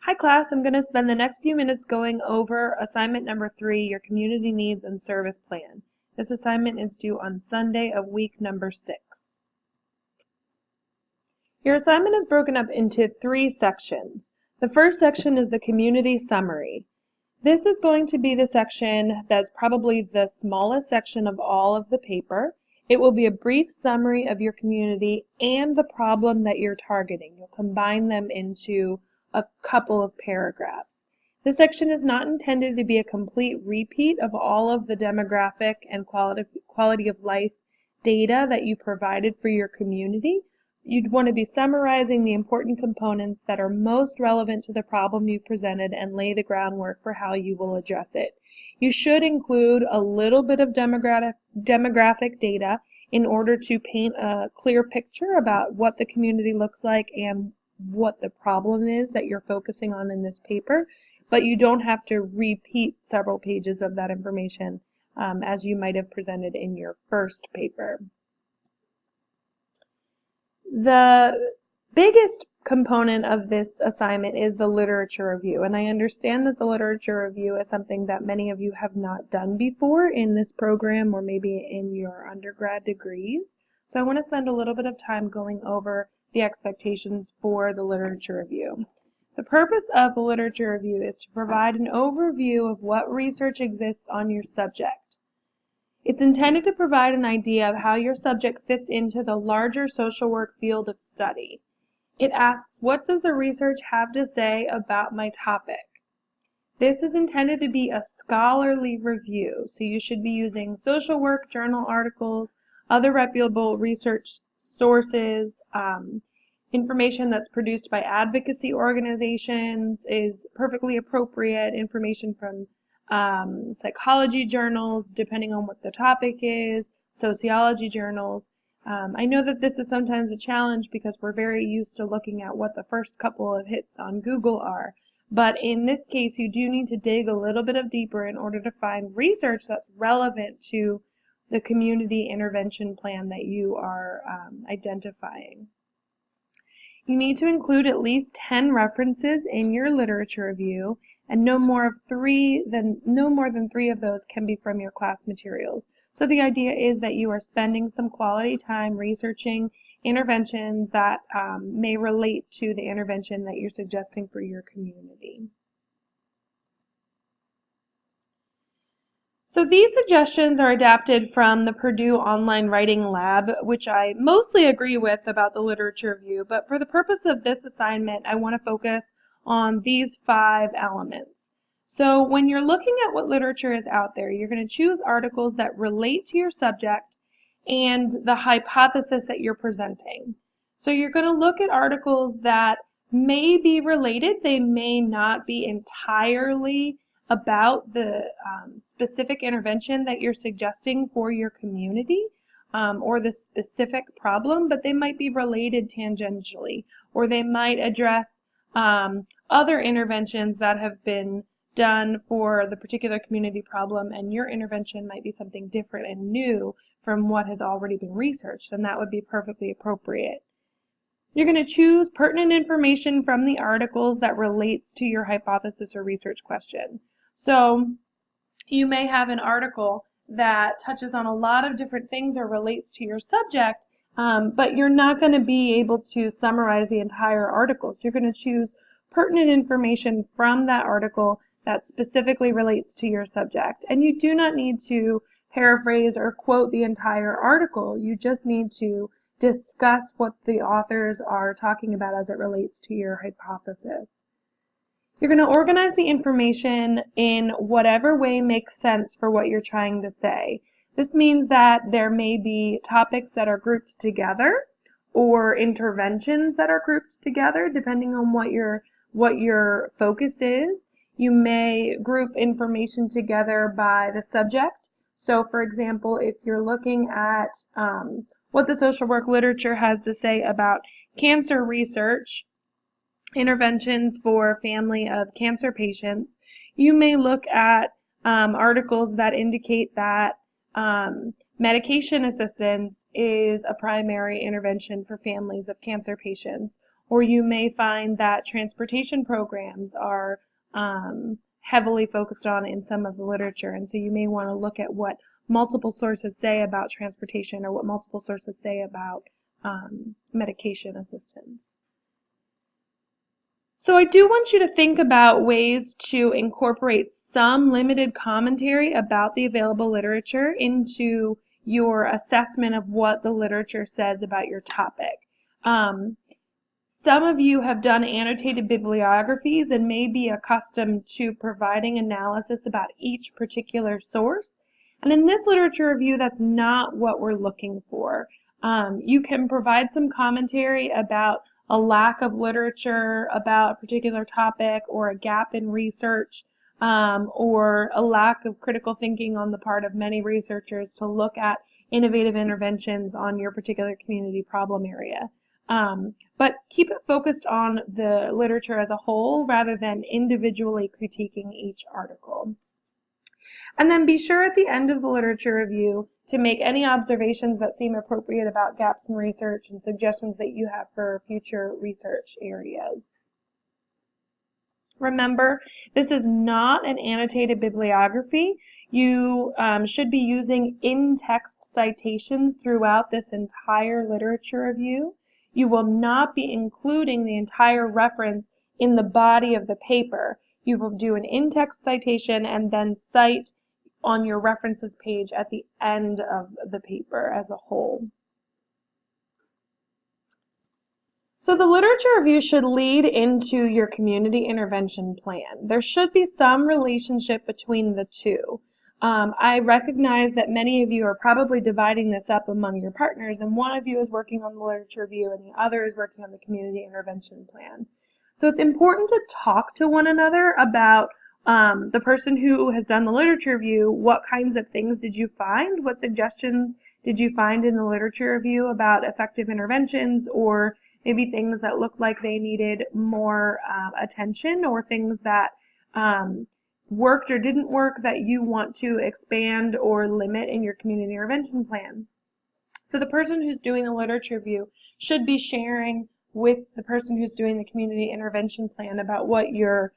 Hi class, I'm going to spend the next few minutes going over assignment number 3, your community needs and service plan. This assignment is due on Sunday of week number 6. Your assignment is broken up into 3 sections. The first section is the community summary. This is going to be the section that's probably the smallest section of all of the paper. It will be a brief summary of your community and the problem that you're targeting. You'll combine them into a couple of paragraphs. This section is not intended to be a complete repeat of all of the demographic and quality of life data that you provided for your community. You'd want to be summarizing the important components that are most relevant to the problem you presented and lay the groundwork for how you will address it. You should include a little bit of demographic data in order to paint a clear picture about what the community looks like and what the problem is that you're focusing on in this paper, but you don't have to repeat several pages of that information as you might have presented in your first paper. The biggest component of this assignment is the literature review, and I understand that the literature review is something that many of you have not done before in this program or maybe in your undergrad degrees. So I want to spend a little bit of time going over the expectations for the literature review. The purpose of the literature review is to provide an overview of what research exists on your subject. It's intended to provide an idea of how your subject fits into the larger social work field of study. It asks, what does the research have to say about my topic? This is intended to be a scholarly review, so you should be using social work journal articles, other reputable research sources, information that's produced by advocacy organizations is perfectly appropriate, information from psychology journals, depending on what the topic is, sociology journals. I know that this is sometimes a challenge because we're very used to looking at what the first couple of hits on Google are, but in this case you do need to dig a little bit deeper in order to find research that's relevant to the community intervention plan that you are identifying. You need to include at least 10 references in your literature review, and no more than 3 of those can be from your class materials. So the idea is that you are spending some quality time researching interventions that may relate to the intervention that you're suggesting for your community. So these suggestions are adapted from the Purdue Online Writing Lab, which I mostly agree with about the literature review, but for the purpose of this assignment, I want to focus on these 5 elements. So when you're looking at what literature is out there, you're going to choose articles that relate to your subject and the hypothesis that you're presenting. So you're going to look at articles that may be related, they may not be entirely about the specific intervention that you're suggesting for your community or the specific problem, but they might be related tangentially, or they might address other interventions that have been done for the particular community problem, and your intervention might be something different and new from what has already been researched, and that would be perfectly appropriate. You're going to choose pertinent information from the articles that relates to your hypothesis or research question. So you may have an article that touches on a lot of different things or relates to your subject, but you're not going to be able to summarize the entire article. So you're going to choose pertinent information from that article that specifically relates to your subject. And you do not need to paraphrase or quote the entire article. You just need to discuss what the authors are talking about as it relates to your hypothesis. You're going to organize the information in whatever way makes sense for what you're trying to say. This means that there may be topics that are grouped together or interventions that are grouped together depending on what your focus is. You may group information together by the subject. So for example, if you're looking at what the social work literature has to say about cancer research, interventions for family of cancer patients, you may look at articles that indicate that medication assistance is a primary intervention for families of cancer patients, or you may find that transportation programs are heavily focused on in some of the literature, and so you may want to look at what multiple sources say about transportation or what multiple sources say about medication assistance. So I do want you to think about ways to incorporate some limited commentary about the available literature into your assessment of what the literature says about your topic. Some of you have done annotated bibliographies and may be accustomed to providing analysis about each particular source. And in this literature review, that's not what we're looking for. You can provide some commentary about a lack of literature about a particular topic, or a gap in research, or a lack of critical thinking on the part of many researchers to look at innovative interventions on your particular community problem area. But keep it focused on the literature as a whole rather than individually critiquing each article. And then be sure at the end of the literature review to make any observations that seem appropriate about gaps in research and suggestions that you have for future research areas. Remember, this is not an annotated bibliography. You should be using in-text citations throughout this entire literature review. You will not be including the entire reference in the body of the paper. You will do an in-text citation and then cite on your references page at the end of the paper as a whole. So the literature review should lead into your community intervention plan. There should be some relationship between the two. I recognize that many of you are probably dividing this up among your partners, and one of you is working on the literature review and the other is working on the community intervention plan. So it's important to talk to one another about the person who has done the literature review. What kinds of things did you find? What suggestions did you find in the literature review about effective interventions, or maybe things that looked like they needed more attention, or things that worked or didn't work that you want to expand or limit in your community intervention plan. So the person who's doing the literature review should be sharing with the person who's doing the community intervention plan about what you're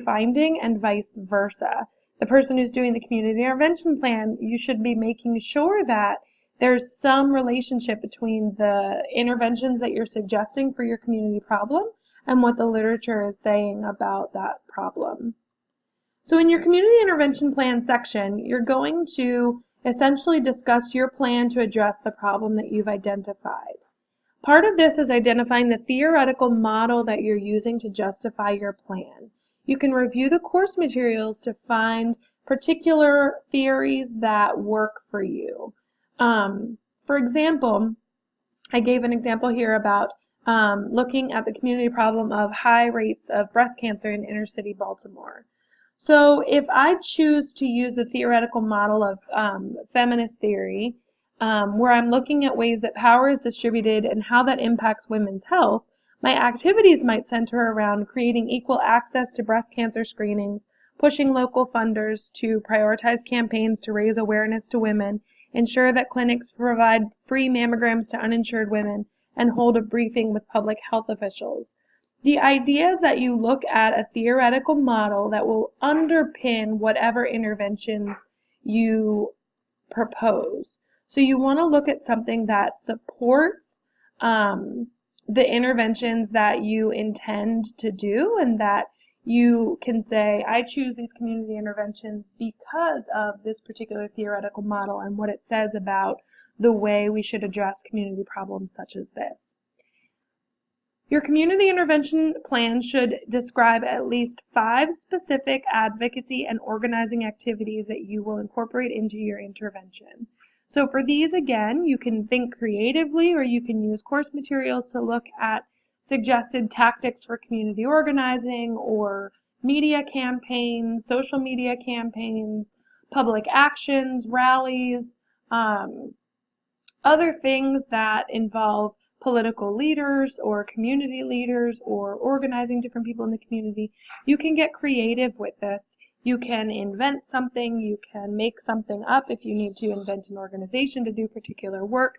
finding, and vice versa. The person who's doing the community intervention plan, you should be making sure that there's some relationship between the interventions that you're suggesting for your community problem and what the literature is saying about that problem. So in your community intervention plan section, you're going to essentially discuss your plan to address the problem that you've identified. Part of this is identifying the theoretical model that you're using to justify your plan. You can review the course materials to find particular theories that work for you. For example, I gave an example here about looking at the community problem of high rates of breast cancer in inner city Baltimore. So if I choose to use the theoretical model of feminist theory, where I'm looking at ways that power is distributed and how that impacts women's health, my activities might center around creating equal access to breast cancer screenings, pushing local funders to prioritize campaigns to raise awareness to women, ensure that clinics provide free mammograms to uninsured women, and hold a briefing with public health officials. The idea is that you look at a theoretical model that will underpin whatever interventions you propose. So you want to look at something that supports the interventions that you intend to do, and that you can say, I choose these community interventions because of this particular theoretical model and what it says about the way we should address community problems such as this. Your community intervention plan should describe at least 5 specific advocacy and organizing activities that you will incorporate into your intervention. So for these, again, you can think creatively, or you can use course materials to look at suggested tactics for community organizing, or media campaigns, social media campaigns, public actions, rallies, other things that involve political leaders or community leaders or organizing different people in the community. You can get creative with this. You can invent something. You can make something up if you need to invent an organization to do particular work.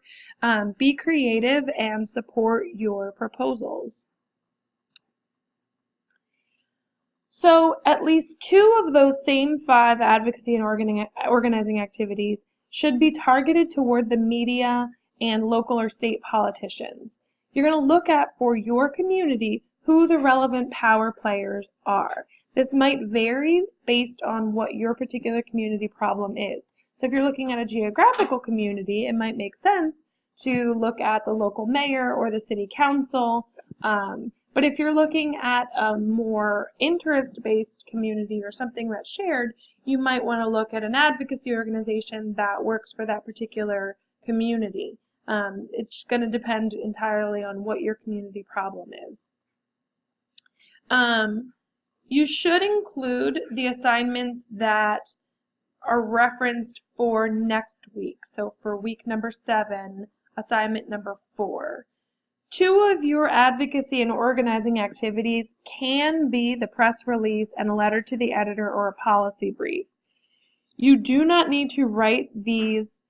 Be creative and support your proposals. So at least 2 of those same 5 advocacy and organizing activities should be targeted toward the media and local or state politicians. You're going to look at, for your community, who the relevant power players are. This might vary based on what your particular community problem is. So if you're looking at a geographical community, it might make sense to look at the local mayor or the city council. But if you're looking at a more interest-based community or something that's shared, you might want to look at an advocacy organization that works for that particular community. It's going to depend entirely on what your community problem is. You should include the assignments that are referenced for next week. So for week number 7, assignment number 4. 2 of your advocacy and organizing activities can be the press release and a letter to the editor or a policy brief. You do not need to write these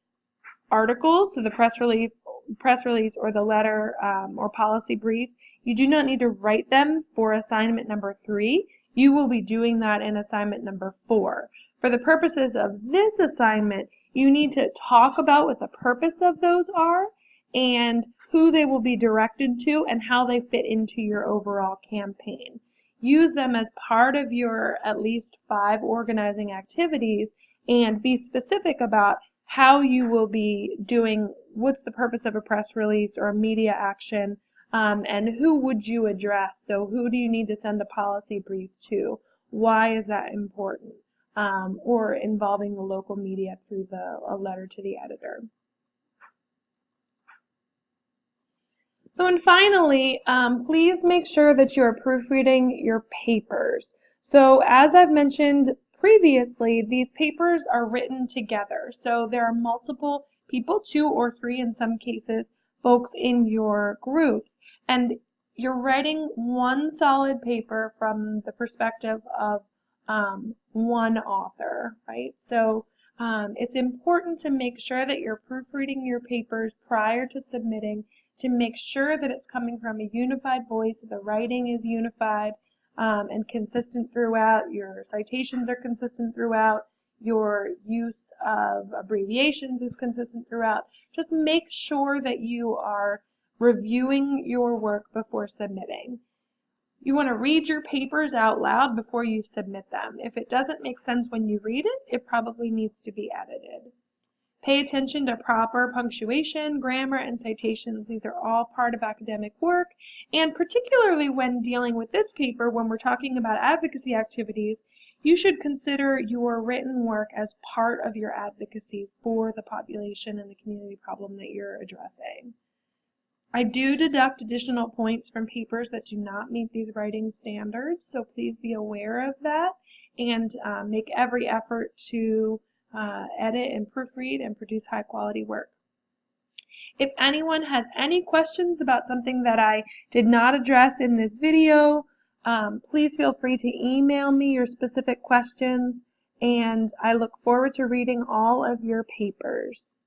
articles, so the press release or the letter or policy brief. You do not need to write them for assignment number 3. You will be doing that in assignment number 4. For the purposes of this assignment, you need to talk about what the purpose of those are and who they will be directed to and how they fit into your overall campaign. Use them as part of your at least 5 organizing activities and be specific about how you will be doing, what's the purpose of a press release or a media action, and who would you address. So who do you need to send a policy brief to? Why is that important? Or involving the local media through a letter to the editor. So, and finally, please make sure that you're proofreading your papers. So as I've mentioned previously, these papers are written together. So there are multiple people, 2 or 3 in some cases, folks in your groups. And you're writing one solid paper from the perspective of one author, right? So it's important to make sure that you're proofreading your papers prior to submitting, to make sure that it's coming from a unified voice, the writing is unified and consistent throughout, your citations are consistent throughout, your use of abbreviations is consistent throughout. Just make sure that you are reviewing your work before submitting. You want to read your papers out loud before you submit them. If it doesn't make sense when you read it, it probably needs to be edited. Pay attention to proper punctuation, grammar, and citations. These are all part of academic work, and particularly when dealing with this paper, when we're talking about advocacy activities, you should consider your written work as part of your advocacy for the population and the community problem that you're addressing. I do deduct additional points from papers that do not meet these writing standards, so please be aware of that and make every effort to edit and proofread and produce high quality work. If anyone has any questions about something that I did not address in this video, please feel free to email me your specific questions, and I look forward to reading all of your papers.